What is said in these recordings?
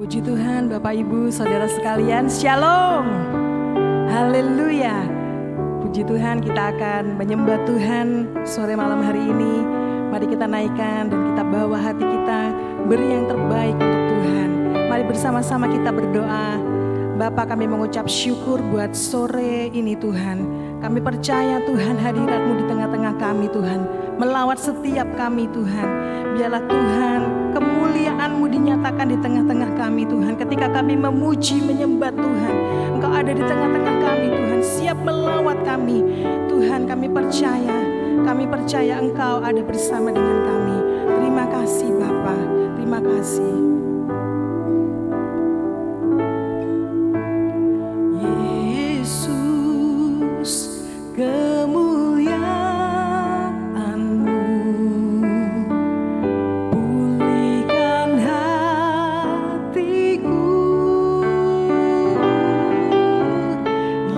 Puji Tuhan Bapak Ibu Saudara sekalian, Shalom. Haleluya. Puji Tuhan, kita akan menyembah Tuhan sore malam hari ini. Mari kita naikkan dan kita bawa hati kita, beri yang terbaik untuk Tuhan. Mari bersama-sama kita berdoa. Bapa, kami mengucap syukur buat sore ini Tuhan. Kami percaya Tuhan hadirat-Mu di tengah-tengah kami Tuhan. Melawat setiap kami Tuhan. Biarlah Tuhan kemuliaan-Mu dinyatakan di tengah-tengah kami Tuhan. Ketika kami memuji menyembah Tuhan, Engkau ada di tengah-tengah kami Tuhan. Siap melawat kami Tuhan, kami percaya Engkau ada bersama dengan kami. Terima kasih Bapa, terima kasih. Kemuliaan-Mu pulihkan hatiku,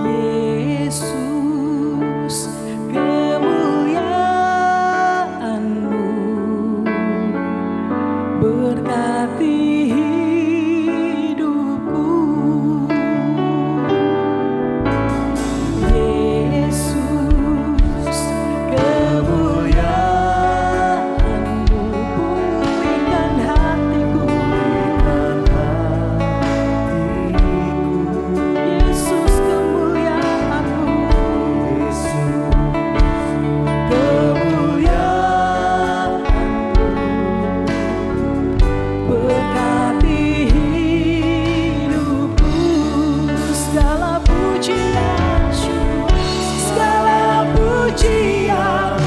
Yesus. Kemuliaan-Mu berkati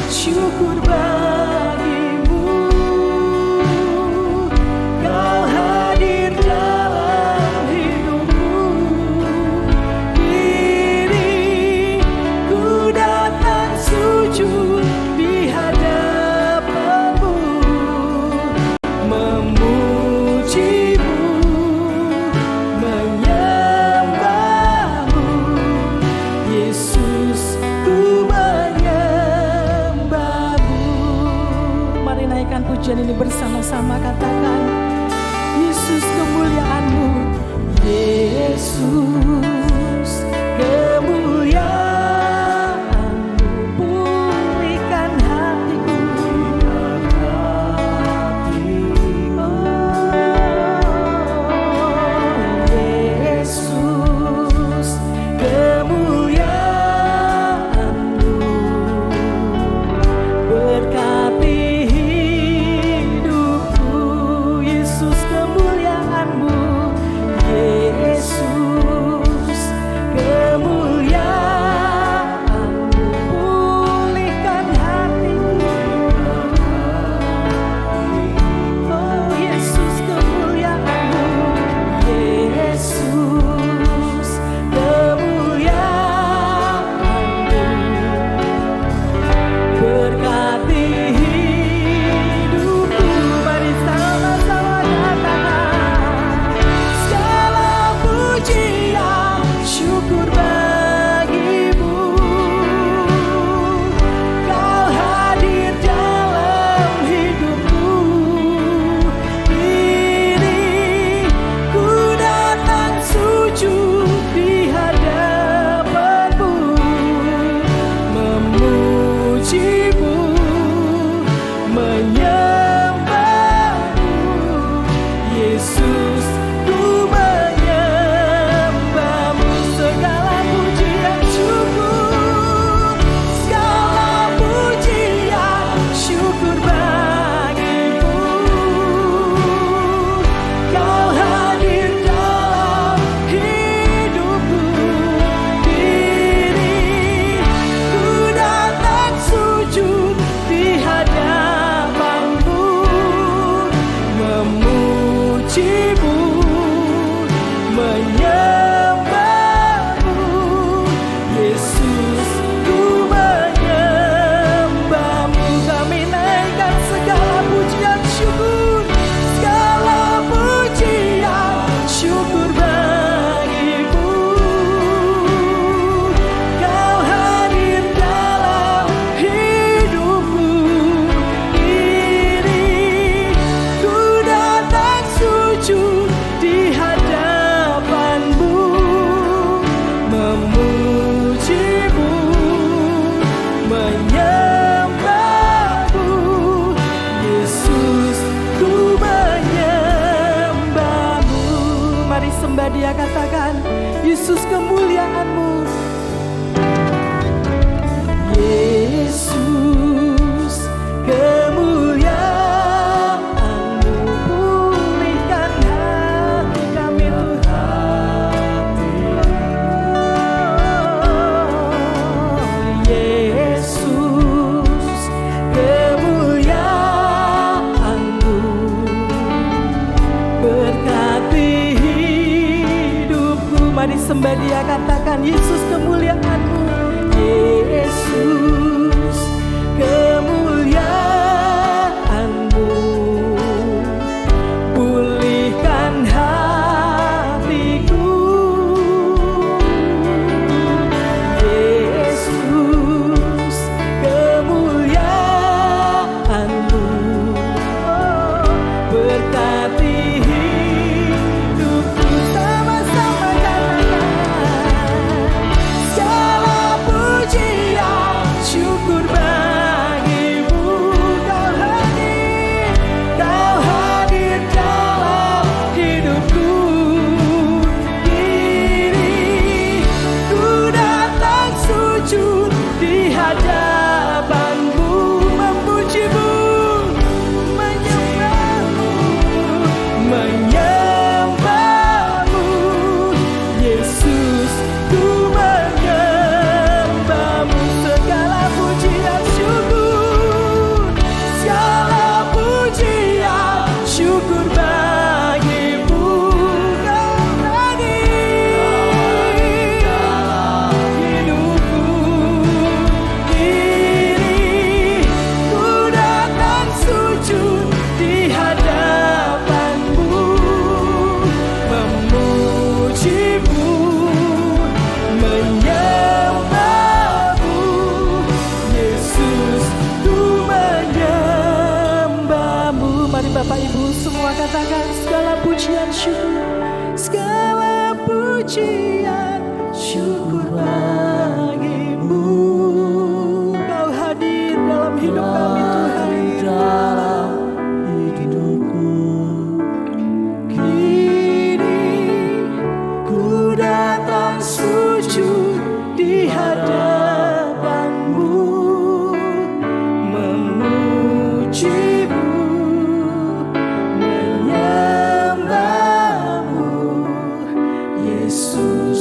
syukur bagimu. Kau hadir dalam hidupku. Kini ku datang sujud di hadapan-Mu, memuji-Mu, menyembah-Mu, Yesus. Ku naikkan pujian ini bersama-sama, katakan Yesus kemuliaan-Mu, Yesus kemuliaan-Mu pulihkan hatiku, oh Yesus kemuliaan-Mu berkati hidupku. dia, katakan Yesus kemuliaan-Mu. Yesus kemuliaan-Mu, pulihkan hati kami Tuhan. Yesus kemuliaan-Mu, berkati hidupku. Mari sembah dia, katakan Yesus kemuliaan-Mu. Yesus kemuliaan-Mu, pulihkan hatiku. Yesus kemuliaan-Mu, berkati hidupku. Sama-sama katakan segala pujian syukur bagimu. Kau hadir dalam hidupku. Kini ku datang sujud di hadapanmu, memujimu, menyembahmu, menyembahmu. Yesus, ku menyembahmu. Segala pujian syukur, segala pujian syukur bagimu. Kau hadir dalam hidupku. Kini ku datang sujud di hadapanmu, memujimu, menyembahmu. Yesus, ku menyembahmu. Mari Bapak Ibu semua katakan segala pujian syukur, segala pujian syukur bagimu. Kau hadir dalam hidup kami Tuhan. Dalam hidupku. Kini ku datang sujud di hadapanmu, memujimu, menyembahmu. Yesus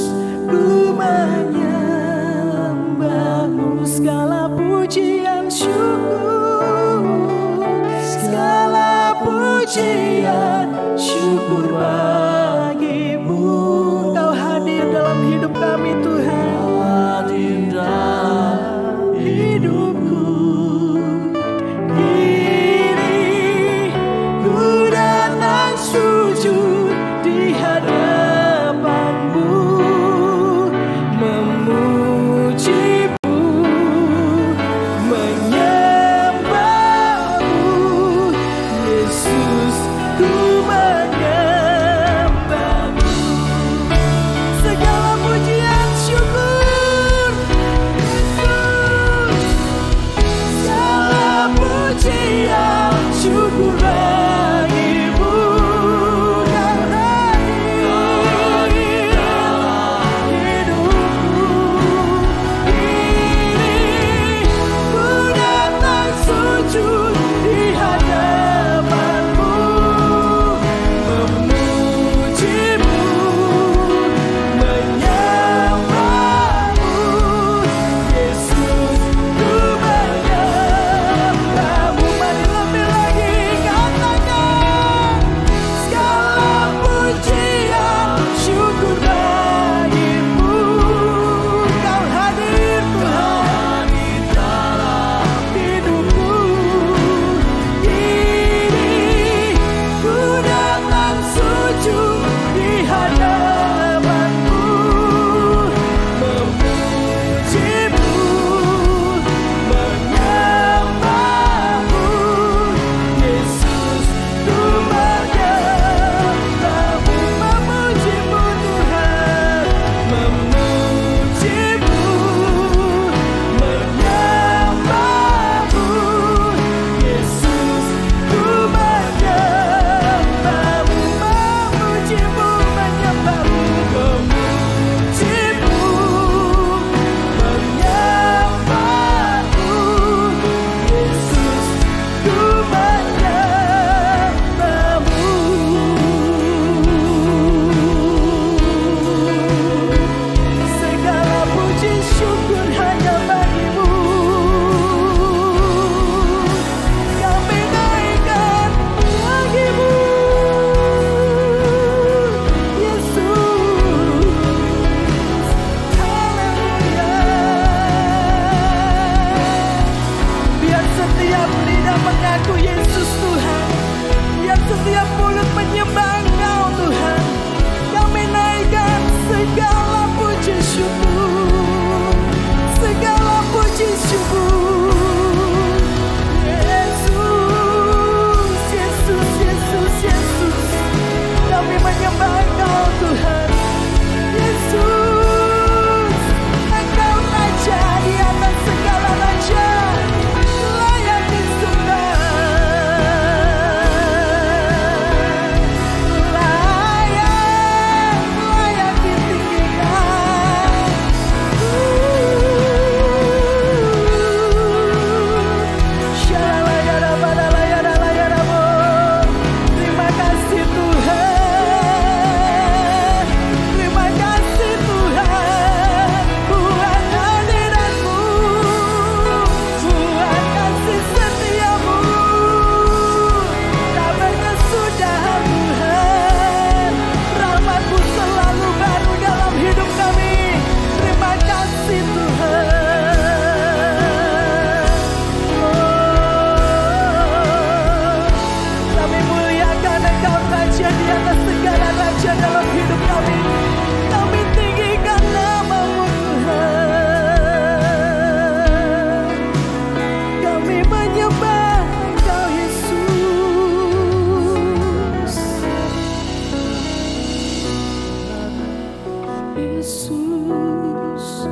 Yesus.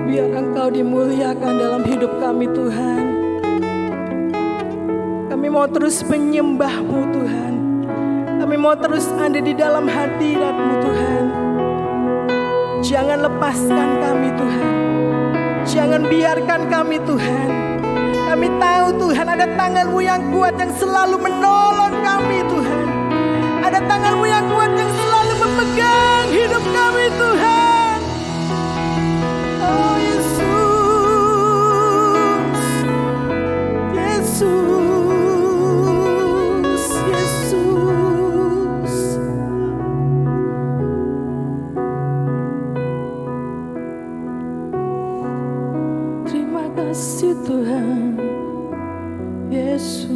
Biar Engkau dimuliakan dalam hidup kami Tuhan. Kami mau terus menyembah-Mu Tuhan. Kami mau terus ada di dalam hadirat-Mu Tuhan. Jangan lepaskan kami Tuhan. Jangan biarkan kami Tuhan. Kami tahu Tuhan ada tangan-Mu yang kuat yang selalu menolong kami Tuhan. Ada tangan-Mu yang kuat yang selalu memegang hidup kami Tuhan. Oh Yesus, Yesus, Yesus. Terima kasih Tuhan, Yesus.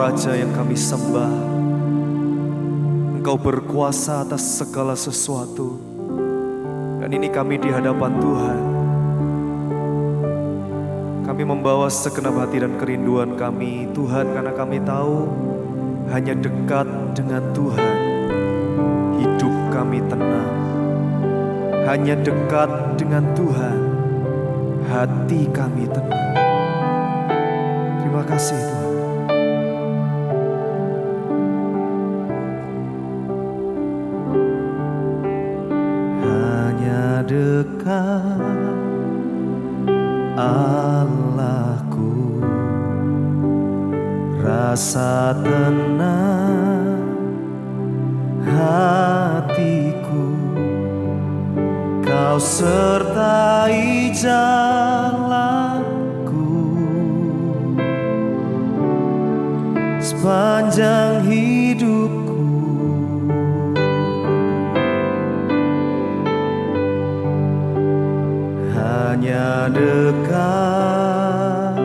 Raja yang kami sembah. Engkau berkuasa atas segala sesuatu. Dan ini kami di hadapan Tuhan. Kami membawa segenap hati dan kerinduan kami, Tuhan, karena kami tahu hanya dekat dengan Tuhan hidup kami tenang. Hanya dekat dengan Tuhan hati kami tenang. Terima kasih Tuhan. Hanya dekat Allahku, rasa tenang hatiku. Kau sertai jalanku sepanjang hidupku. Hanya dekat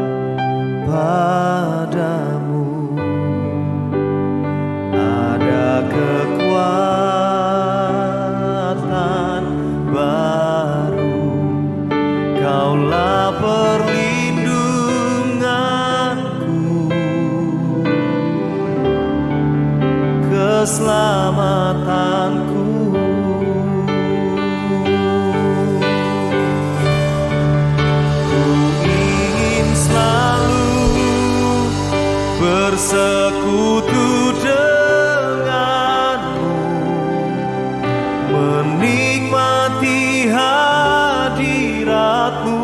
padamu ada kekuatan baru. Kaulah perlindunganku, keselamatanku. Bersekutu denganmu, menikmati hadiratmu.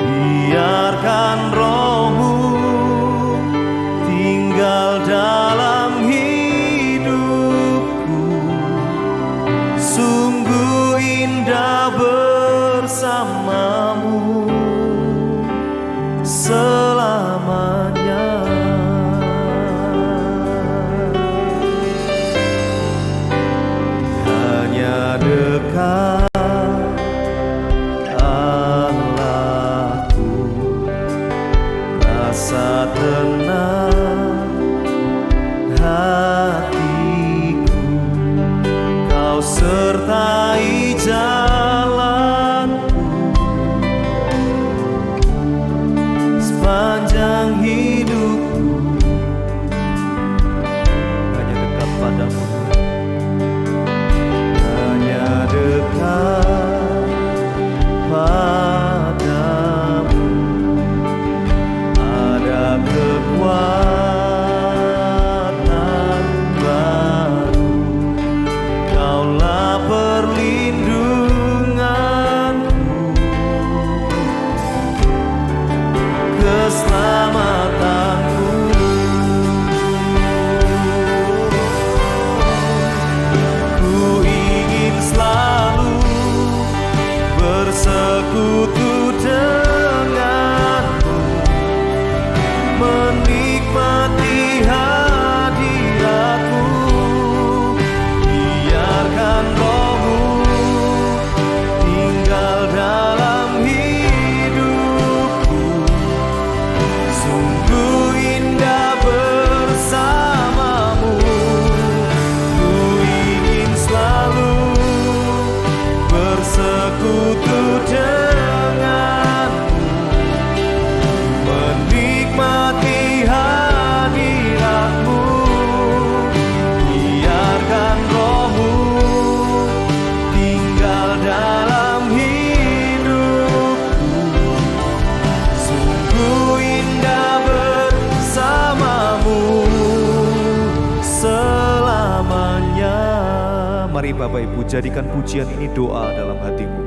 Biarkan rohmu tinggal dalam hidupku. Sungguh indah bersamamu selamanya. Hanya dekat Allahku, rasa tenang hatiku. Kau sertai jalanku sepanjang hidupku. Hanya dekat padamu, hanya dekat padamu ada kekuatan baru. Kaulah perlindunganku, keselamatanku. Ku ingin selalu bersekutu denganmu, menikmati hadiratmu. Biarkan rohmu tinggal dalam hidupku. Sungguh indah bersamamu. Ku ingin selalu bersekutu denganmu, menikmati hadiratmu. Biarkan rohmu tinggal dalam hidupku. Sungguh indah bersamamu selamanya. Mari Bapak Ibu, jadikan pujian ini doa dalam hatimu,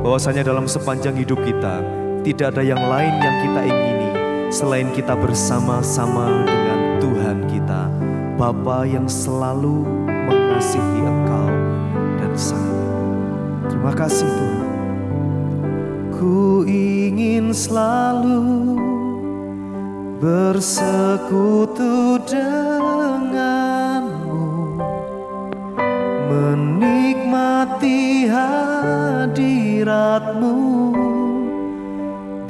bahwasanya dalam sepanjang hidup kita tidak ada yang lain yang kita ingini selain kita bersama-sama dengan Tuhan kita, Bapa yang selalu mengasihi engkau dan saya. Terima kasih Tuhan. Ku ingin selalu bersekutu denganmu, menikmati hadiratmu.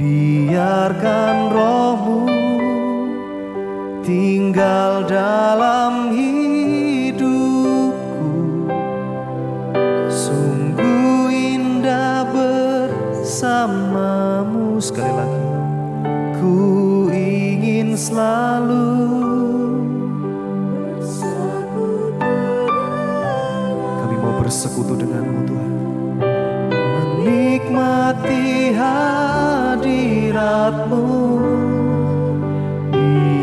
Biarkan rohmu tinggal dalam hidupku. Sungguh indah bersamamu. Sekali lagi, ku ingin selalu kami mau bersekutu denganmu Tuhan, menikmati hadiratmu.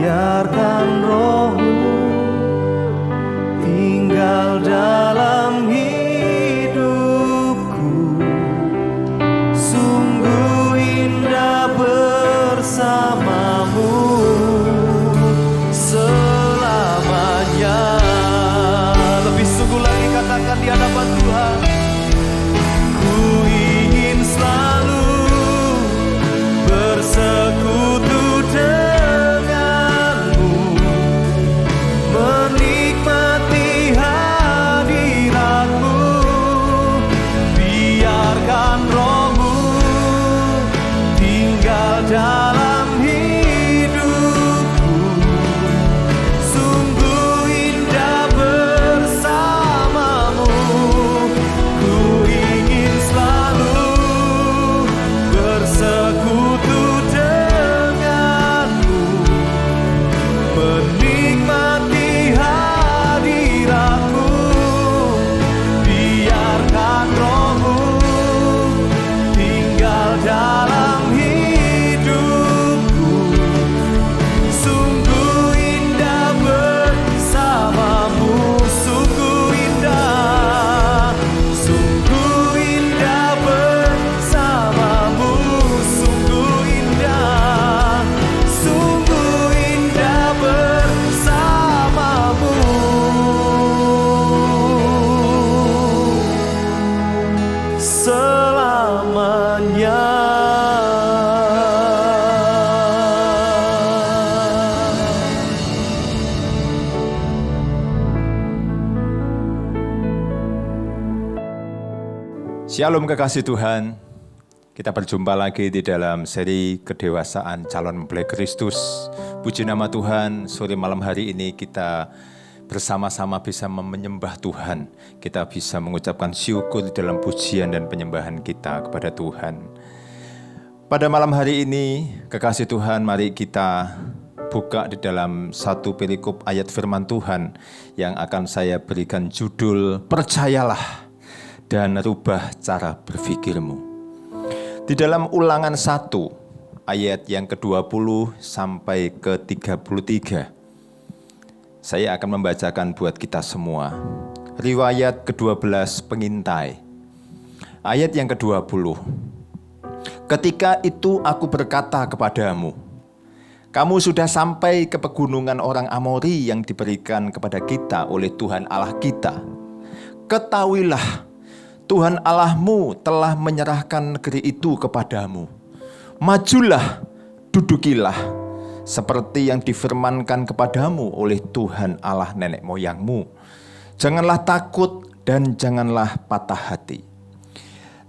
Biarkan rohmu tinggal dalam hidupku. Sungguh indah bersamamu selamanya. Lebih sungguh lagi katakan di hadapan Tuhan, ku ingin selalu bersekutu denganmu, menikmati hadiratmu. Biarkan rohmu tinggal dalam hidupku. Sungguh indah bersamamu. Ku ingin selalu bersekutu denganmu, menikmati hadiratmu. Biarkan rohmu tinggal dalam hidupku. Sungguh indah bersamamu. Sungguh indah bersamamu. Sungguh indah bersamamu selamanya. Shalom kekasih Tuhan, kita berjumpa lagi di dalam seri kedewasaan calon mempelai Kristus. Puji nama Tuhan, sore malam hari ini kita bersama-sama bisa menyembah Tuhan. Kita bisa mengucapkan syukur di dalam pujian dan penyembahan kita kepada Tuhan. Pada malam hari ini, kekasih Tuhan, mari kita buka di dalam satu perikop ayat firman Tuhan yang akan saya berikan judul Percayalah dan rubah cara berpikirmu. Di dalam Ulangan 1 ayat yang ke-20 sampai ke-33, saya akan membacakan buat kita semua. Riwayat ke-12 pengintai. Ayat yang ke-20. Ketika itu aku berkata kepadamu, kamu sudah sampai ke pegunungan orang Amori yang diberikan kepada kita oleh Tuhan Allah kita. Ketahuilah, Tuhan Allahmu telah menyerahkan negeri itu kepadamu. Majulah, dudukilah, seperti yang difirmankan kepadamu oleh Tuhan Allah nenek moyangmu. Janganlah takut dan janganlah patah hati.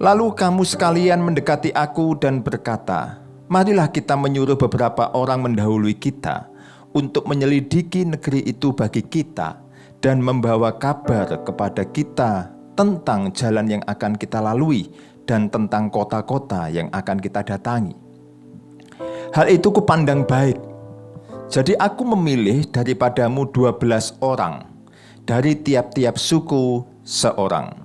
Lalu kamu sekalian mendekati aku dan berkata, marilah kita menyuruh beberapa orang mendahului kita untuk menyelidiki negeri itu bagi kita dan membawa kabar kepada kita tentang jalan yang akan kita lalui dan tentang kota-kota yang akan kita datangi. Hal itu kupandang baik. Jadi aku memilih daripadamu 12 orang, dari tiap-tiap suku seorang.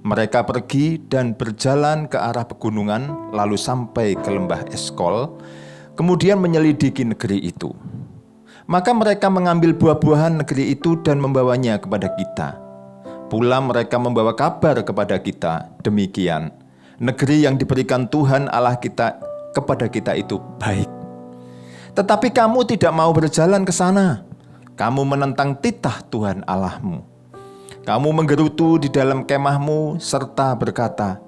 Mereka pergi dan berjalan ke arah pegunungan, lalu sampai ke lembah Eskol, kemudian menyelidiki negeri itu. Maka mereka mengambil buah-buahan negeri itu dan membawanya kepada kita. Pula mereka membawa kabar kepada kita, demikian, negeri yang diberikan Tuhan Allah kita kepada kita itu baik. Tetapi kamu tidak mau berjalan ke sana. Kamu menentang titah Tuhan Allahmu. Kamu menggerutu di dalam kemahmu serta berkata,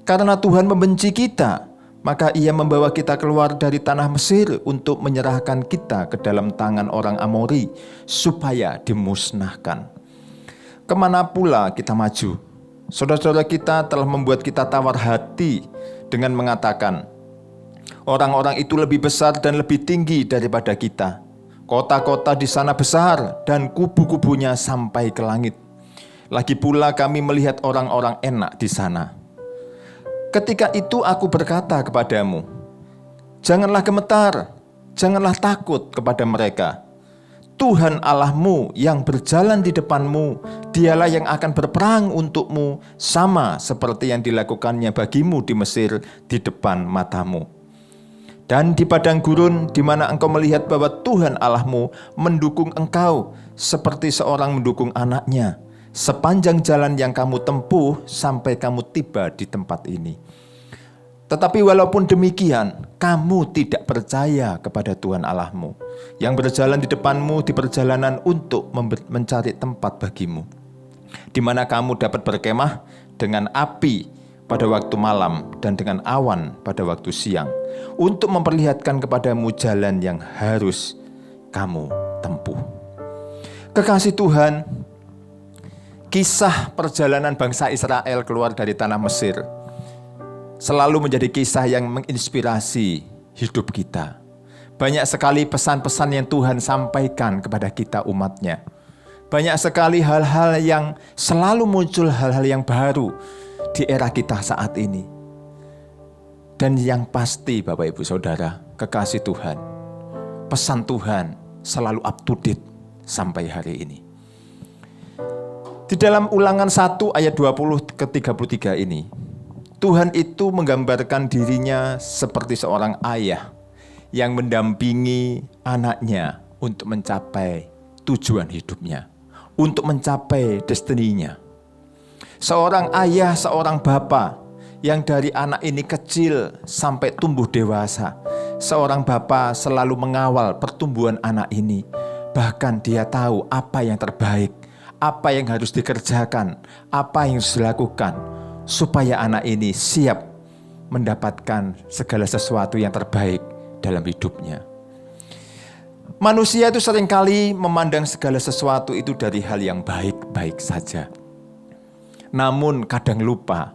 karena Tuhan membenci kita, maka ia membawa kita keluar dari tanah Mesir untuk menyerahkan kita ke dalam tangan orang Amori, supaya dimusnahkan. Kemana pula kita maju? Saudara-saudara kita telah membuat kita tawar hati dengan mengatakan, orang-orang itu lebih besar dan lebih tinggi daripada kita. Kota-kota di sana besar dan kubu-kubunya sampai ke langit. Lagi pula kami melihat orang-orang enak di sana. Ketika itu aku berkata kepadamu, janganlah gemetar, janganlah takut kepada mereka. Tuhan Allahmu yang berjalan di depanmu, dialah yang akan berperang untukmu, sama seperti yang dilakukannya bagimu di Mesir di depan matamu. Dan di padang gurun di mana engkau melihat bahwa Tuhan Allahmu mendukung engkau seperti seorang mendukung anaknya, sepanjang jalan yang kamu tempuh sampai kamu tiba di tempat ini. Tetapi walaupun demikian, kamu tidak percaya kepada Tuhan Allahmu, yang berjalan di depanmu di perjalanan untuk mencari tempat bagimu, di mana kamu dapat berkemah dengan api pada waktu malam dan dengan awan pada waktu siang, untuk memperlihatkan kepadamu jalan yang harus kamu tempuh. Kekasih Tuhan, kisah perjalanan bangsa Israel keluar dari tanah Mesir selalu menjadi kisah yang menginspirasi hidup kita. Banyak sekali pesan-pesan yang Tuhan sampaikan kepada kita umatnya. Banyak sekali hal-hal yang selalu muncul, hal-hal yang baru di era kita saat ini. Dan yang pasti Bapak Ibu Saudara, kekasih Tuhan, pesan Tuhan selalu up to date sampai hari ini. Di dalam Ulangan 1 ayat 20 ke 33 ini, Tuhan itu menggambarkan dirinya seperti seorang ayah yang mendampingi anaknya untuk mencapai tujuan hidupnya, untuk mencapai destininya. Seorang ayah, seorang bapa yang dari anak ini kecil sampai tumbuh dewasa. Seorang bapa selalu mengawal pertumbuhan anak ini. Bahkan dia tahu apa yang terbaik, apa yang harus dikerjakan, apa yang harus dilakukan, supaya anak ini siap mendapatkan segala sesuatu yang terbaik dalam hidupnya. Manusia itu seringkali memandang segala sesuatu itu dari hal yang baik-baik saja. Namun kadang lupa,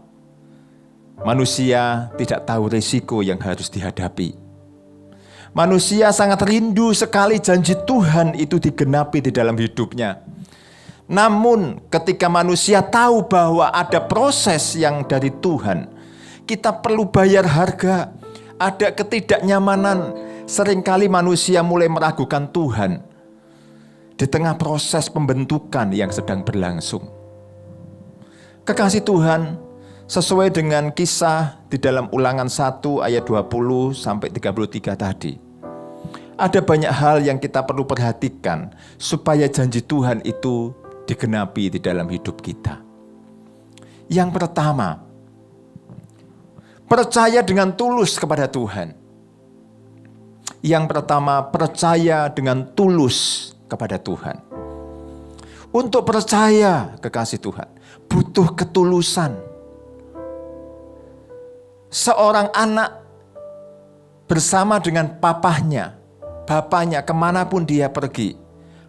manusia tidak tahu risiko yang harus dihadapi. Manusia sangat rindu sekali janji Tuhan itu digenapi di dalam hidupnya. Namun ketika manusia tahu bahwa ada proses yang dari Tuhan, kita perlu bayar harga, ada ketidaknyamanan. Seringkali manusia mulai meragukan Tuhan di tengah proses pembentukan yang sedang berlangsung. Kekasih Tuhan, sesuai dengan kisah di dalam Ulangan 1 ayat 20 sampai 33 tadi, ada banyak hal yang kita perlu perhatikan supaya janji Tuhan itu digenapi di dalam hidup kita. Yang pertama, percaya dengan tulus kepada Tuhan. Yang pertama, percaya dengan tulus kepada Tuhan. Untuk percaya, kekasih Tuhan, butuh ketulusan. Seorang anak bersama dengan papahnya, bapaknya kemanapun dia pergi,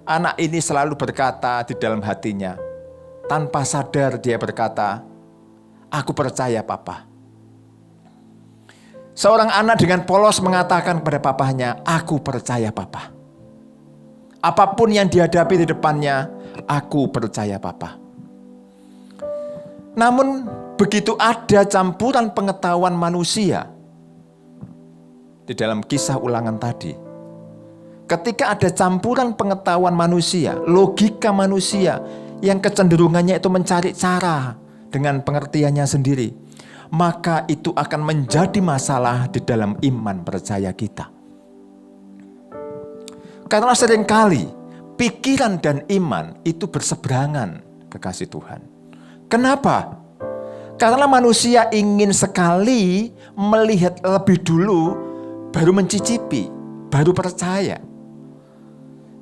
anak ini selalu berkata di dalam hatinya, tanpa sadar dia berkata, aku percaya papa. Seorang anak dengan polos mengatakan kepada papahnya, aku percaya papa. Apapun yang dihadapi di depannya, aku percaya papa. Namun begitu ada campuran pengetahuan manusia di dalam kisah Ulangan tadi, ketika ada campuran pengetahuan manusia, logika manusia yang kecenderungannya itu mencari cara dengan pengertiannya sendiri, maka itu akan menjadi masalah di dalam iman percaya kita. Karena seringkali pikiran dan iman itu berseberangan, kekasih Tuhan. Kenapa? Karena manusia ingin sekali melihat lebih dulu, baru mencicipi, baru percaya.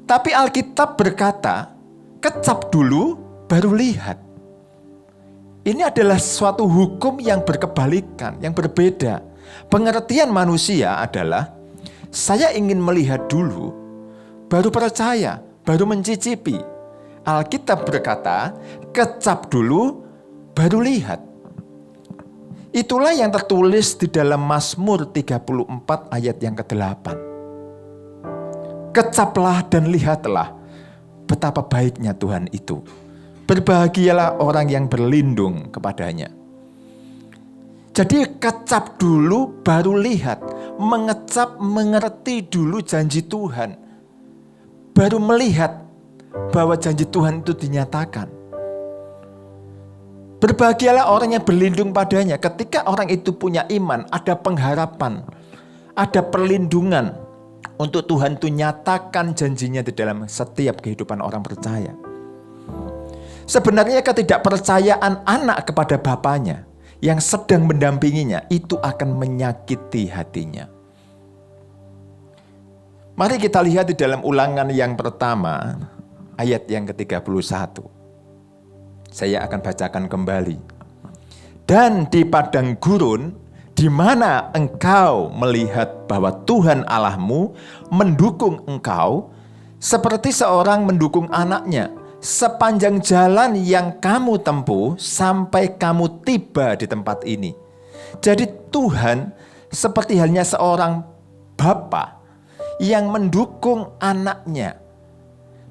Tapi Alkitab berkata, kecap dulu, baru lihat. Ini adalah suatu hukum yang berkebalikan, yang berbeda. Pengertian manusia adalah, saya ingin melihat dulu, baru percaya, baru mencicipi. Alkitab berkata, kecap dulu, baru lihat. Itulah yang tertulis di dalam Mazmur 34 ayat yang ke-8. Kecaplah dan lihatlah betapa baiknya Tuhan itu. Berbahagialah orang yang berlindung kepadanya. Jadi kecap dulu baru lihat. Mengecap, mengerti dulu janji Tuhan. Baru melihat bahwa janji Tuhan itu dinyatakan. Berbahagialah orang yang berlindung padanya. Ketika orang itu punya iman, ada pengharapan, ada perlindungan untuk Tuhan itu nyatakan janjinya di dalam setiap kehidupan orang percaya. Sebenarnya ketidakpercayaan anak kepada bapaknya yang sedang mendampinginya itu akan menyakiti hatinya. Mari kita lihat di dalam Ulangan yang pertama, ayat yang ke-31. Saya akan bacakan kembali. Dan di padang gurun, di mana engkau melihat bahwa Tuhan Allahmu mendukung engkau, seperti seorang mendukung anaknya, sepanjang jalan yang kamu tempuh sampai kamu tiba di tempat ini. Jadi Tuhan seperti halnya seorang bapa yang mendukung anaknya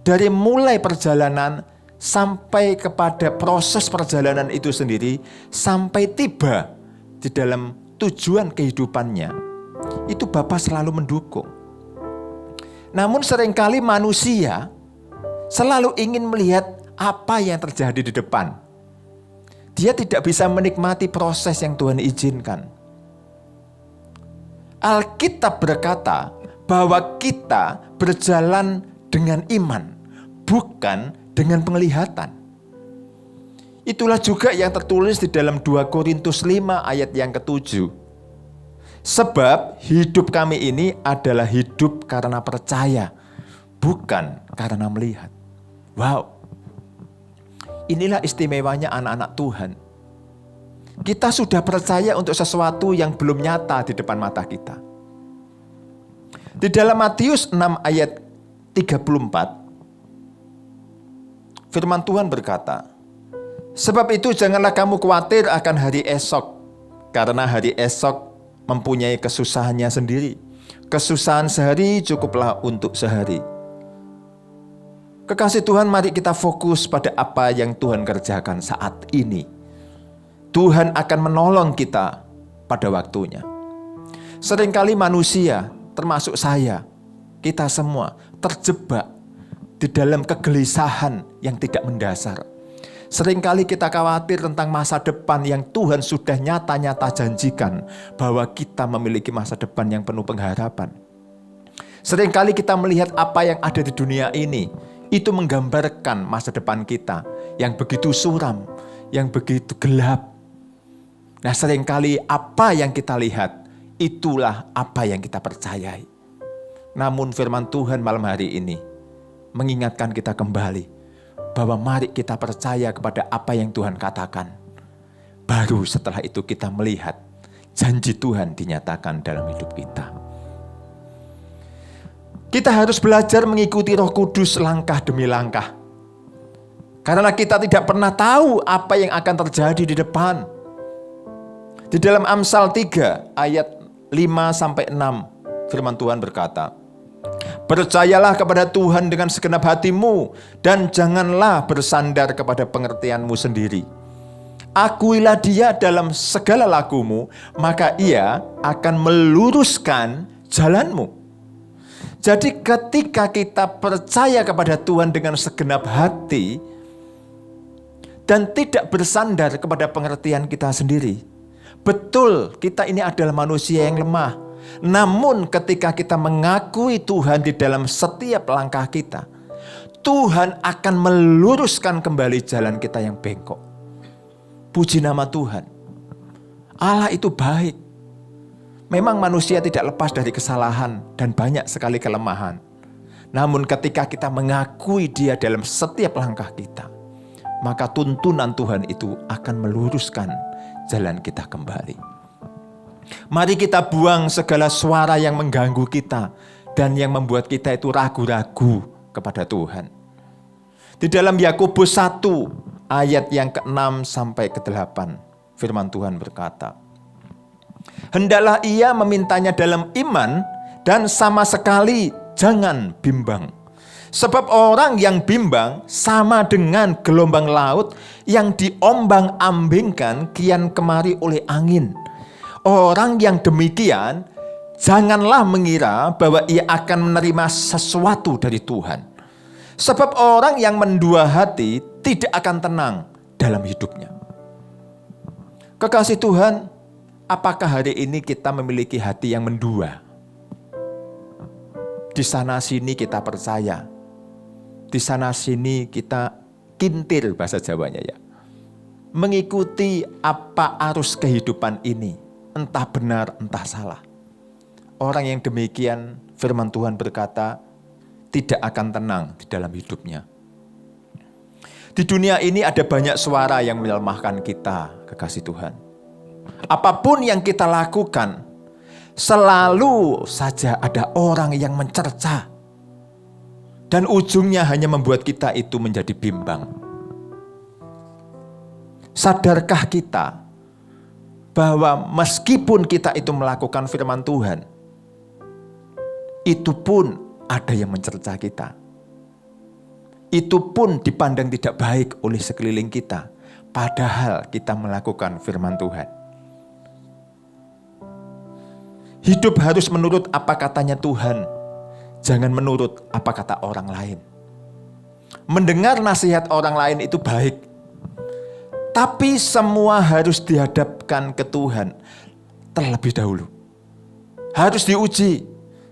dari mulai perjalanan sampai kepada proses perjalanan itu sendiri sampai tiba di dalam tujuan kehidupannya. Itu bapa selalu mendukung. Namun seringkali manusia selalu ingin melihat apa yang terjadi di depan. Dia tidak bisa menikmati proses yang Tuhan izinkan. Alkitab berkata bahwa kita berjalan dengan iman, bukan dengan penglihatan. Itulah juga yang tertulis di dalam 2 Korintus 5 ayat yang ke-7. Sebab hidup kami ini adalah hidup karena percaya, bukan karena melihat. Wow, inilah istimewanya anak-anak Tuhan. Kita sudah percaya untuk sesuatu yang belum nyata di depan mata kita. Di dalam Matius 6 ayat 34, firman Tuhan berkata, sebab itu janganlah kamu khawatir akan hari esok, karena hari esok mempunyai kesusahannya sendiri. Kesusahan sehari cukuplah untuk sehari. Kekasih Tuhan, mari kita fokus pada apa yang Tuhan kerjakan saat ini. Tuhan akan menolong kita pada waktunya. Seringkali manusia, termasuk saya, kita semua terjebak di dalam kegelisahan yang tidak mendasar. Seringkali kita khawatir tentang masa depan yang Tuhan sudah nyata-nyata janjikan bahwa kita memiliki masa depan yang penuh pengharapan. Seringkali kita melihat apa yang ada di dunia ini, itu menggambarkan masa depan kita yang begitu suram, yang begitu gelap. Nah, seringkali apa yang kita lihat, itulah apa yang kita percayai. Namun firman Tuhan malam hari ini mengingatkan kita kembali bahwa mari kita percaya kepada apa yang Tuhan katakan. Baru setelah itu kita melihat janji Tuhan dinyatakan dalam hidup kita. Kita harus belajar mengikuti Roh Kudus langkah demi langkah. Karena kita tidak pernah tahu apa yang akan terjadi di depan. Di dalam Amsal 3 ayat 5-6 firman Tuhan berkata, percayalah kepada Tuhan dengan segenap hatimu dan janganlah bersandar kepada pengertianmu sendiri. Akuilah Dia dalam segala lakumu, maka Ia akan meluruskan jalanmu. Jadi ketika kita percaya kepada Tuhan dengan segenap hati dan tidak bersandar kepada pengertian kita sendiri. Betul, kita ini adalah manusia yang lemah. Namun ketika kita mengakui Tuhan di dalam setiap langkah kita, Tuhan akan meluruskan kembali jalan kita yang bengkok. Puji nama Tuhan. Allah itu baik. Memang manusia tidak lepas dari kesalahan dan banyak sekali kelemahan. Namun ketika kita mengakui Dia dalam setiap langkah kita, maka tuntunan Tuhan itu akan meluruskan jalan kita kembali. Mari kita buang segala suara yang mengganggu kita dan yang membuat kita itu ragu-ragu kepada Tuhan. Di dalam Yakobus 1 ayat yang ke-6 sampai ke-8, firman Tuhan berkata, hendaklah ia memintanya dalam iman dan sama sekali jangan bimbang. Sebab orang yang bimbang sama dengan gelombang laut yang diombang-ambingkan kian kemari oleh angin. Orang yang demikian janganlah mengira bahwa ia akan menerima sesuatu dari Tuhan. Sebab orang yang mendua hati tidak akan tenang dalam hidupnya. Kekasih Tuhan, apakah hari ini kita memiliki hati yang mendua? Di sana sini kita percaya. Di sana sini kita kintir bahasa Jawanya ya. Mengikuti apa arus kehidupan ini. Entah benar, entah salah. Orang yang demikian, firman Tuhan berkata, tidak akan tenang di dalam hidupnya. Di dunia ini ada banyak suara yang melemahkan kita, kekasih Tuhan. Apapun yang kita lakukan, selalu saja ada orang yang mencerca. Dan ujungnya hanya membuat kita itu menjadi bimbang. Sadarkah kita bahwa meskipun kita itu melakukan firman Tuhan, itu pun ada yang mencerca kita. Itu pun dipandang tidak baik oleh sekeliling kita, padahal kita melakukan firman Tuhan. Hidup harus menurut apa katanya Tuhan, jangan menurut apa kata orang lain. Mendengar nasihat orang lain itu baik, tapi semua harus dihadapkan ke Tuhan terlebih dahulu. Harus diuji,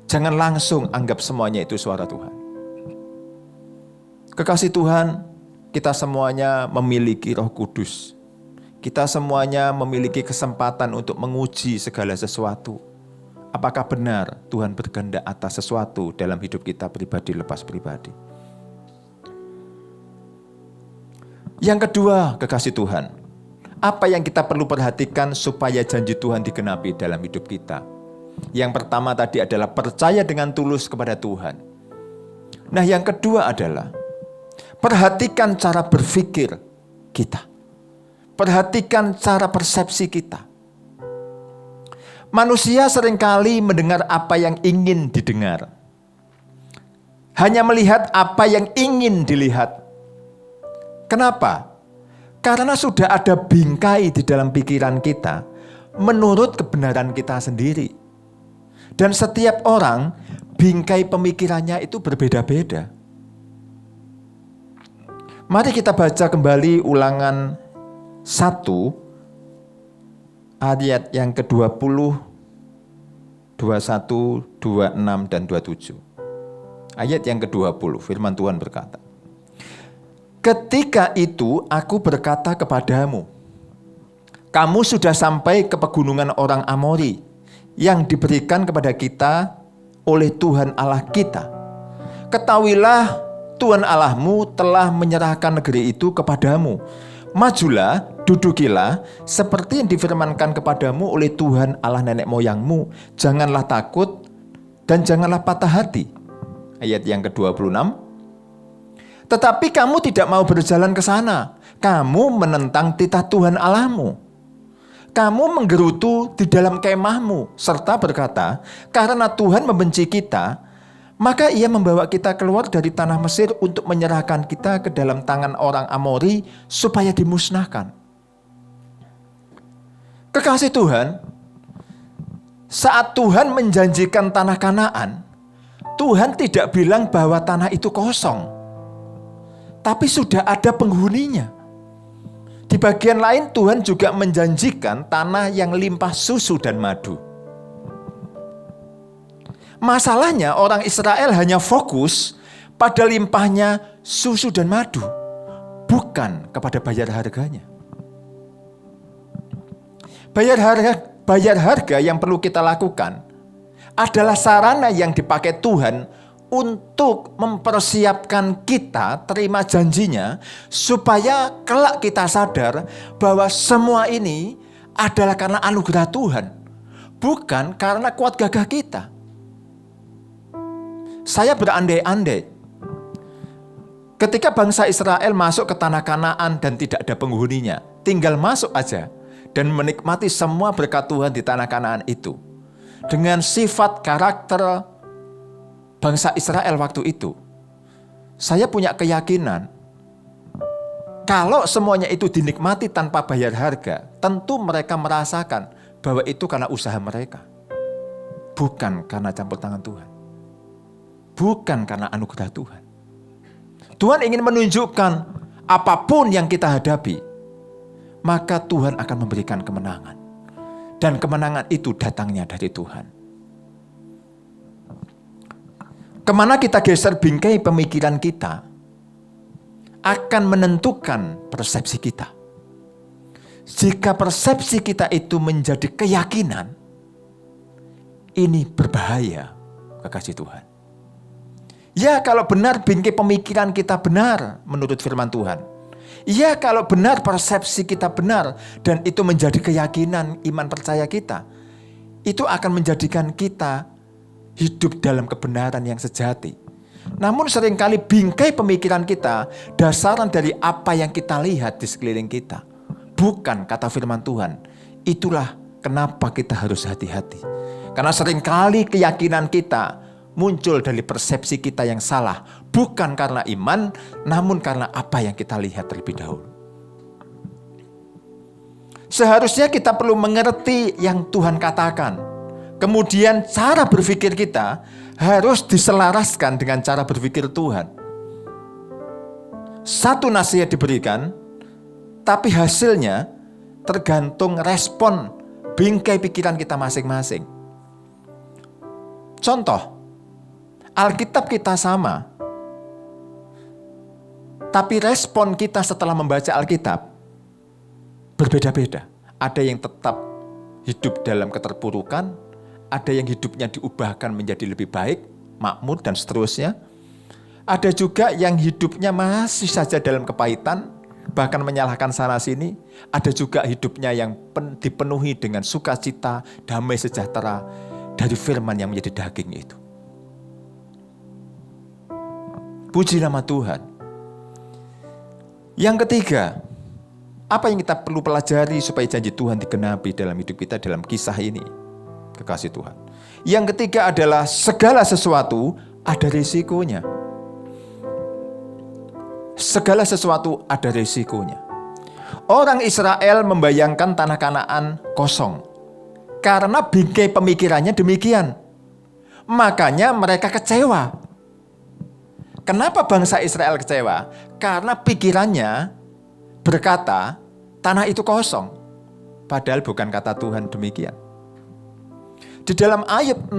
jangan langsung anggap semuanya itu suara Tuhan. Kekasih Tuhan, kita semuanya memiliki Roh Kudus. Kita semuanya memiliki kesempatan untuk menguji segala sesuatu. Apakah benar Tuhan berkehendak atas sesuatu dalam hidup kita pribadi lepas pribadi? Yang kedua, kekasih Tuhan, apa yang kita perlu perhatikan supaya janji Tuhan digenapi dalam hidup kita? Yang pertama tadi adalah percaya dengan tulus kepada Tuhan. Nah, yang kedua adalah perhatikan cara berpikir kita. Perhatikan cara persepsi kita. Manusia seringkali mendengar apa yang ingin didengar. Hanya melihat apa yang ingin dilihat. Kenapa? Karena sudah ada bingkai di dalam pikiran kita menurut kebenaran kita sendiri. Dan setiap orang bingkai pemikirannya itu berbeda-beda. Mari kita baca kembali Ulangan 1 ayat yang ke-20, 21, 26, dan 27. Ayat yang ke-20, firman Tuhan berkata, ketika itu aku berkata kepadamu, kamu sudah sampai ke pegunungan orang Amori yang diberikan kepada kita oleh Tuhan Allah kita. Ketahuilah Tuhan Allahmu telah menyerahkan negeri itu kepadamu. Majulah, dudukilah, seperti yang difirmankan kepadamu oleh Tuhan Allah nenek moyangmu. Janganlah takut dan janganlah patah hati. Ayat yang ke-26. Tetapi kamu tidak mau berjalan ke sana. Kamu menentang titah Tuhan Allahmu. Kamu menggerutu di dalam kemahmu, serta berkata, karena Tuhan membenci kita, maka ia membawa kita keluar dari tanah Mesir untuk menyerahkan kita ke dalam tangan orang Amori supaya dimusnahkan. Kekasih Tuhan, saat Tuhan menjanjikan tanah Kanaan, Tuhan tidak bilang bahwa tanah itu kosong, tapi sudah ada penghuninya. Di bagian lain Tuhan juga menjanjikan tanah yang limpah susu dan madu. Masalahnya orang Israel hanya fokus pada limpahnya susu dan madu, bukan kepada bayar harganya. Bayar harga yang perlu kita lakukan adalah sarana yang dipakai Tuhan untuk mempersiapkan kita terima janjinya, supaya kelak kita sadar bahwa semua ini adalah karena anugerah Tuhan, bukan karena kuat gagah kita. Saya berandai-andai, ketika bangsa Israel masuk ke tanah Kanaan dan tidak ada penghuninya, tinggal masuk aja dan menikmati semua berkat Tuhan di tanah Kanaan itu, dengan sifat karakter bangsa Israel waktu itu, saya punya keyakinan kalau semuanya itu dinikmati tanpa bayar harga, tentu mereka merasakan bahwa itu karena usaha mereka. Bukan karena campur tangan Tuhan. Bukan karena anugerah Tuhan. Tuhan ingin menunjukkan apapun yang kita hadapi, maka Tuhan akan memberikan kemenangan. Dan kemenangan itu datangnya dari Tuhan. Kemana kita geser bingkai pemikiran kita, akan menentukan persepsi kita. Jika persepsi kita itu menjadi keyakinan, ini berbahaya, kekasih Tuhan. Ya, kalau benar bingkai pemikiran kita benar menurut firman Tuhan. Ya, kalau benar persepsi kita benar dan itu menjadi keyakinan iman percaya kita, itu akan menjadikan kita hidup dalam kebenaran yang sejati. Namun seringkali bingkai pemikiran kita dasaran dari apa yang kita lihat di sekeliling kita. Bukan kata firman Tuhan. Itulah kenapa kita harus hati-hati. Karena seringkali keyakinan kita muncul dari persepsi kita yang salah. Bukan karena iman, namun karena apa yang kita lihat terlebih dahulu. Seharusnya kita perlu mengerti yang Tuhan katakan. Kemudian cara berpikir kita harus diselaraskan dengan cara berpikir Tuhan. Satu nasihat diberikan, tapi hasilnya tergantung respon bingkai pikiran kita masing-masing. Contoh, Alkitab kita sama, tapi respon kita setelah membaca Alkitab berbeda-beda. Ada yang tetap hidup dalam keterpurukan, ada yang hidupnya diubahkan menjadi lebih baik, makmur dan seterusnya. Ada juga yang hidupnya masih saja dalam kepahitan, bahkan menyalahkan sana sini. Ada juga hidupnya yang dipenuhi dengan sukacita, damai sejahtera dari firman yang menjadi daging itu. Puji nama Tuhan. Yang ketiga, apa yang kita perlu pelajari supaya janji Tuhan digenapi dalam hidup kita dalam kisah ini? Kekasih Tuhan. Yang ketiga adalah segala sesuatu ada risikonya. Segala sesuatu ada risikonya. Orang Israel membayangkan tanah Kanaan kosong karena bingkai pemikirannya demikian. Makanya mereka kecewa. Kenapa bangsa Israel kecewa? Karena pikirannya berkata tanah itu kosong. Padahal bukan kata Tuhan demikian. Di dalam ayat 6,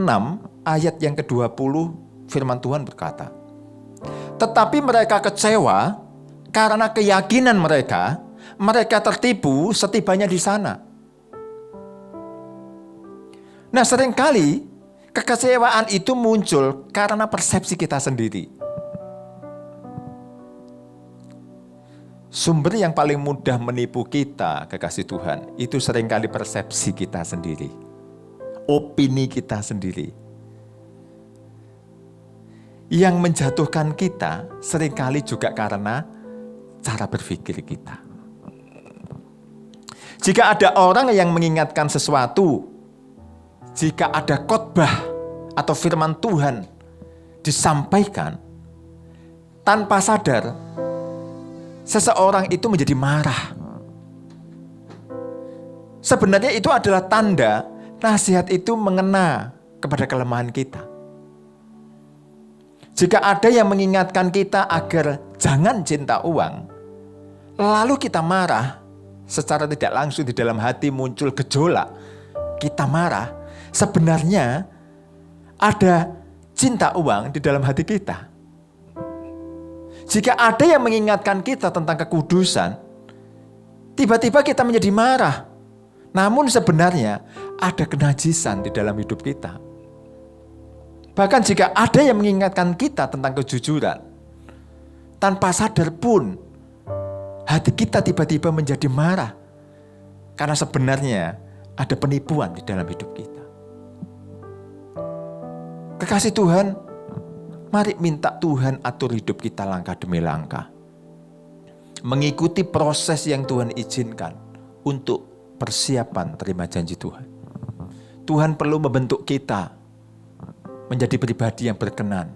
ayat yang ke-20, firman Tuhan berkata, tetapi mereka kecewa karena keyakinan mereka tertipu setibanya di sana. Nah, seringkali kekecewaan itu muncul karena persepsi kita sendiri. Sumber yang paling mudah menipu kita, kekasih Tuhan, itu seringkali persepsi kita sendiri. Opini kita sendiri. Yang menjatuhkan kita seringkali juga karena cara berpikir kita. Jika ada orang yang mengingatkan sesuatu, jika ada khotbah atau firman Tuhan disampaikan, tanpa sadar, seseorang itu menjadi marah. Sebenarnya itu adalah tanda nasihat itu mengena kepada kelemahan kita. Jika ada yang mengingatkan kita agar jangan cinta uang, lalu kita marah, secara tidak langsung di dalam hati muncul gejolak, kita marah, sebenarnya ada cinta uang di dalam hati kita. Jika ada yang mengingatkan kita tentang kekudusan, tiba-tiba kita menjadi marah. Namun sebenarnya ada kenajisan di dalam hidup kita. Bahkan jika ada yang mengingatkan kita tentang kejujuran, tanpa sadar pun hati kita tiba-tiba menjadi marah. Karena sebenarnya ada penipuan di dalam hidup kita. Kekasih Tuhan, mari minta Tuhan atur hidup kita langkah demi langkah. Mengikuti proses yang Tuhan izinkan untuk persiapan terima janji Tuhan. Tuhan perlu membentuk kita menjadi pribadi yang berkenan.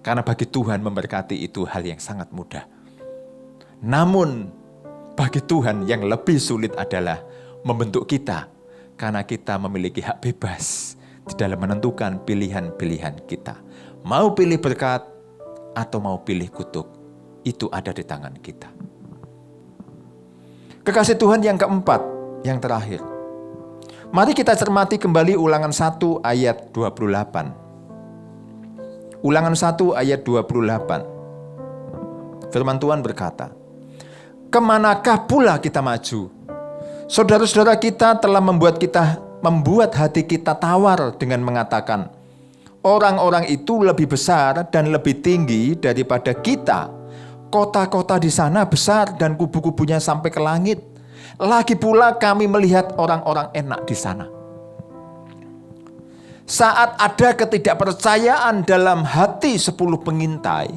Karena bagi Tuhan memberkati itu hal yang sangat mudah. Namun bagi Tuhan yang lebih sulit adalah membentuk kita. Karena kita memiliki hak bebas di dalam menentukan pilihan-pilihan kita. Mau pilih berkat atau mau pilih kutuk, itu ada di tangan kita. Kekasih Tuhan yang keempat, yang terakhir. Mari kita cermati kembali Ulangan 1 ayat 28. Ulangan 1 ayat 28. Firman Tuhan berkata, "Kemanakah pula kita maju? Saudara-saudara kita telah membuat hati kita tawar dengan mengatakan, orang-orang itu lebih besar dan lebih tinggi daripada kita. Kota-kota di sana besar dan kubu-kubunya sampai ke langit. Lagi pula kami melihat orang-orang enak di sana." Saat ada ketidakpercayaan dalam hati 10 pengintai,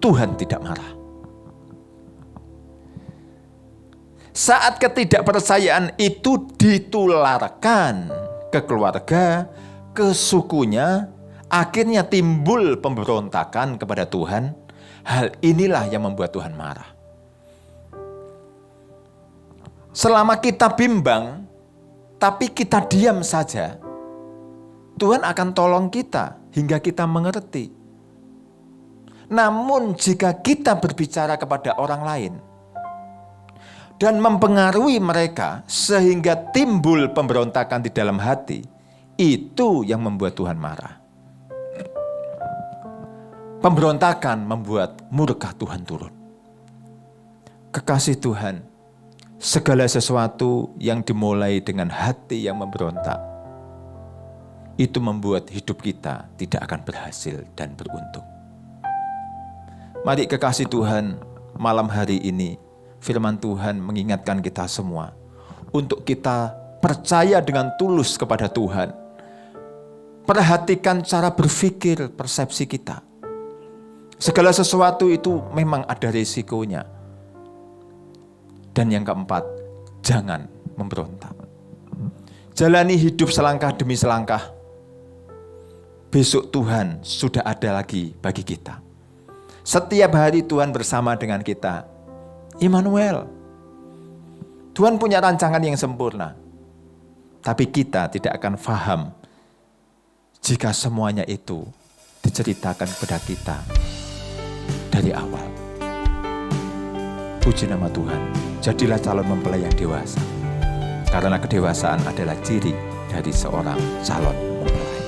Tuhan tidak marah. Saat ketidakpercayaan itu ditularkan ke keluarga, ke sukunya, akhirnya timbul pemberontakan kepada Tuhan. Hal inilah yang membuat Tuhan marah. Selama kita bimbang, tapi kita diam saja, Tuhan akan tolong kita hingga kita mengerti. Namun jika kita berbicara kepada orang lain dan mempengaruhi mereka sehingga timbul pemberontakan di dalam hati, itu yang membuat Tuhan marah. Pemberontakan membuat murka Tuhan turun. Kekasih Tuhan, segala sesuatu yang dimulai dengan hati yang memberontak, itu membuat hidup kita tidak akan berhasil dan beruntung. Mari kekasih Tuhan, malam hari ini firman Tuhan mengingatkan kita semua untuk kita percaya dengan tulus kepada Tuhan. Perhatikan cara berpikir, persepsi kita. Segala sesuatu itu memang ada risikonya. Dan yang keempat, jangan memberontak. Jalani hidup selangkah demi selangkah. Besok Tuhan sudah ada lagi bagi kita. Setiap hari Tuhan bersama dengan kita. Immanuel. Tuhan punya rancangan yang sempurna. Tapi kita tidak akan faham jika semuanya itu diceritakan kepada kita dari awal. Puji nama Tuhan. Jadilah calon mempelai yang dewasa. Karena kedewasaan adalah ciri dari seorang calon mempelai.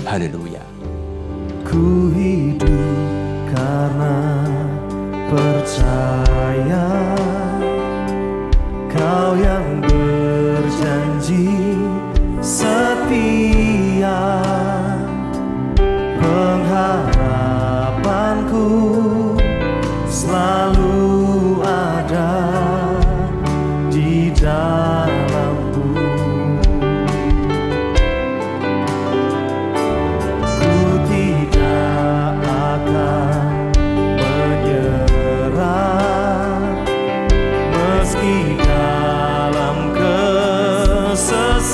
Haleluya. Ku hidup karena percaya Kau yang berjanji setia. Pengharapanku selalu ada di dalam-Mu. Ku tidak akan menyerah meski dalam kesesakan.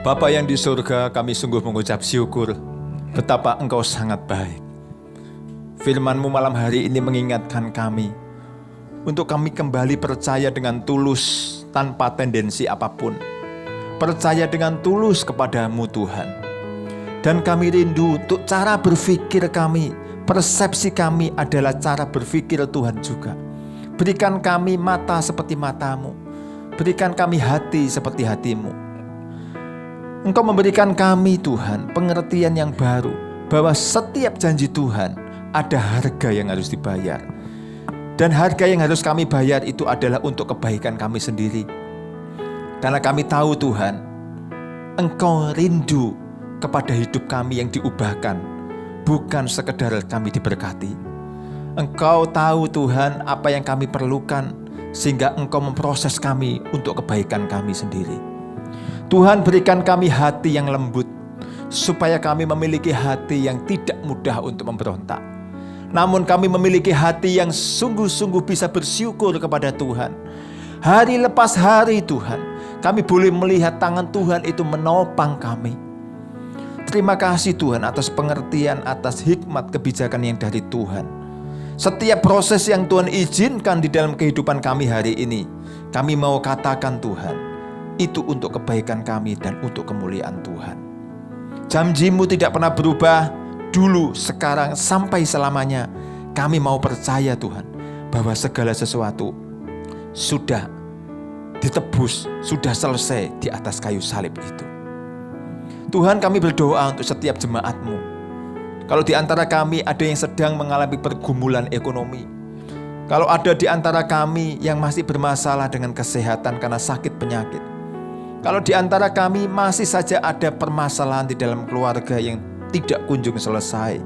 Bapa yang di surga, kami sungguh mengucap syukur betapa Engkau sangat baik. Firman-Mu malam hari ini mengingatkan kami untuk kami kembali percaya dengan tulus tanpa tendensi apapun. Percaya dengan tulus kepada-Mu Tuhan. Dan kami rindu untuk cara berpikir kami, persepsi kami adalah cara berpikir Tuhan juga. Berikan kami mata seperti mata-Mu. Berikan kami hati seperti hati-Mu. Engkau memberikan kami Tuhan pengertian yang baru bahwa setiap janji Tuhan ada harga yang harus dibayar. Dan harga yang harus kami bayar itu adalah untuk kebaikan kami sendiri. Karena kami tahu Tuhan, Engkau rindu kepada hidup kami yang diubahkan, bukan sekedar kami diberkati. Engkau tahu Tuhan apa yang kami perlukan, sehingga Engkau memproses kami untuk kebaikan kami sendiri. Tuhan, berikan kami hati yang lembut, supaya kami memiliki hati yang tidak mudah untuk memberontak. Namun kami memiliki hati yang sungguh-sungguh bisa bersyukur kepada Tuhan. Hari lepas hari Tuhan, kami boleh melihat tangan Tuhan itu menopang kami. Terima kasih Tuhan atas pengertian, atas hikmat kebijakan yang dari Tuhan. Setiap proses yang Tuhan izinkan di dalam kehidupan kami hari ini, kami mau katakan Tuhan, itu untuk kebaikan kami dan untuk kemuliaan Tuhan. Janji-Mu tidak pernah berubah, dulu, sekarang, sampai selamanya. Kami mau percaya Tuhan, bahwa segala sesuatu sudah ditebus, sudah selesai di atas kayu salib itu. Tuhan, kami berdoa untuk setiap jemaat-Mu. Kalau di antara kami ada yang sedang mengalami pergumulan ekonomi, kalau ada di antara kami yang masih bermasalah dengan kesehatan karena sakit penyakit, kalau di antara kami masih saja ada permasalahan di dalam keluarga yang tidak kunjung selesai,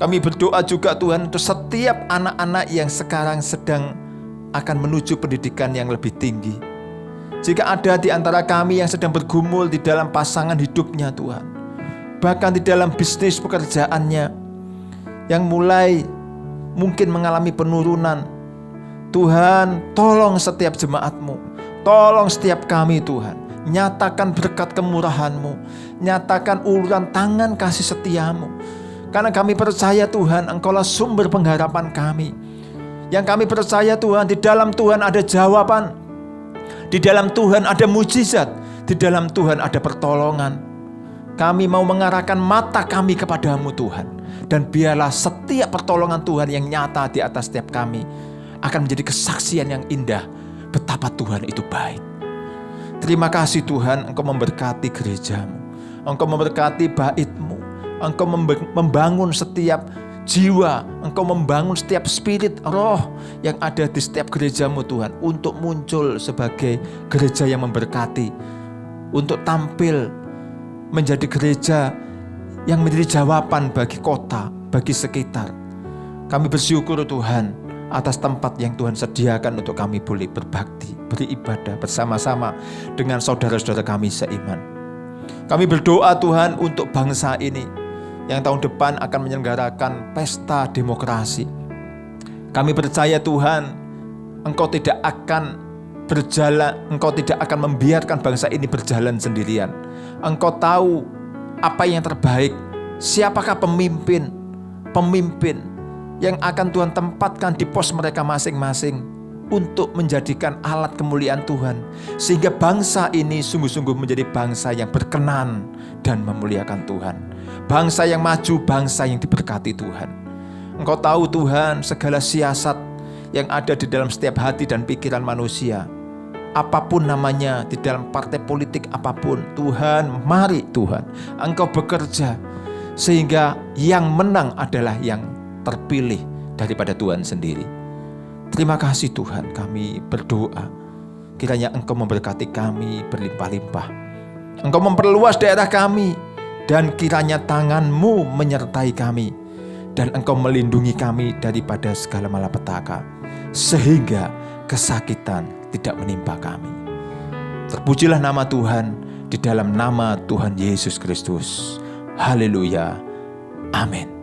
kami berdoa juga Tuhan untuk setiap anak-anak yang sekarang sedang akan menuju pendidikan yang lebih tinggi. Jika ada di antara kami yang sedang bergumul di dalam pasangan hidupnya Tuhan, bahkan di dalam bisnis pekerjaannya yang mulai mungkin mengalami penurunan, Tuhan, tolong setiap jemaat-Mu, tolong setiap kami Tuhan. Nyatakan berkat kemurahan-Mu, nyatakan uluran tangan kasih setia-Mu. Karena kami percaya Tuhan, Engkaulah sumber pengharapan kami. Yang kami percaya Tuhan, di dalam Tuhan ada jawaban, di dalam Tuhan ada mujizat, di dalam Tuhan ada pertolongan. Kami mau mengarahkan mata kami kepada-Mu Tuhan. Dan biarlah setiap pertolongan Tuhan yang nyata di atas setiap kami akan menjadi kesaksian yang indah betapa Tuhan itu baik. Terima kasih Tuhan, Engkau memberkati gereja-Mu, Engkau memberkati bait-Mu, Engkau membangun setiap jiwa, Engkau membangun setiap spirit roh yang ada di setiap gereja-Mu Tuhan, untuk muncul sebagai gereja yang memberkati, untuk tampil menjadi gereja yang menjadi jawaban bagi kota, bagi sekitar. Kami bersyukur Tuhan atas tempat yang Tuhan sediakan untuk kami boleh berbakti, beribadah bersama-sama dengan saudara-saudara kami seiman. Kami berdoa Tuhan untuk bangsa ini yang tahun depan akan menyelenggarakan pesta demokrasi. Kami percaya Tuhan, Engkau tidak akan berjalan, Engkau tidak akan membiarkan bangsa ini berjalan sendirian. Engkau tahu apa yang terbaik, siapakah pemimpin yang akan Tuhan tempatkan di pos mereka masing-masing untuk menjadikan alat kemuliaan Tuhan, sehingga bangsa ini sungguh-sungguh menjadi bangsa yang berkenan dan memuliakan Tuhan, bangsa yang maju, bangsa yang diberkati Tuhan. Engkau tahu Tuhan segala siasat yang ada di dalam setiap hati dan pikiran manusia, apapun namanya, di dalam partai politik apapun, Tuhan, mari Tuhan Engkau bekerja sehingga yang menang adalah yang terpilih daripada Tuhan sendiri. Terima kasih Tuhan, kami berdoa kiranya Engkau memberkati kami berlimpah-limpah, Engkau memperluas daerah kami, dan kiranya tangan-Mu menyertai kami, dan Engkau melindungi kami daripada segala malapetaka, sehingga kesakitan tidak menimpa kami. Terpujilah nama Tuhan di dalam nama Tuhan Yesus Kristus. Haleluya. Amin.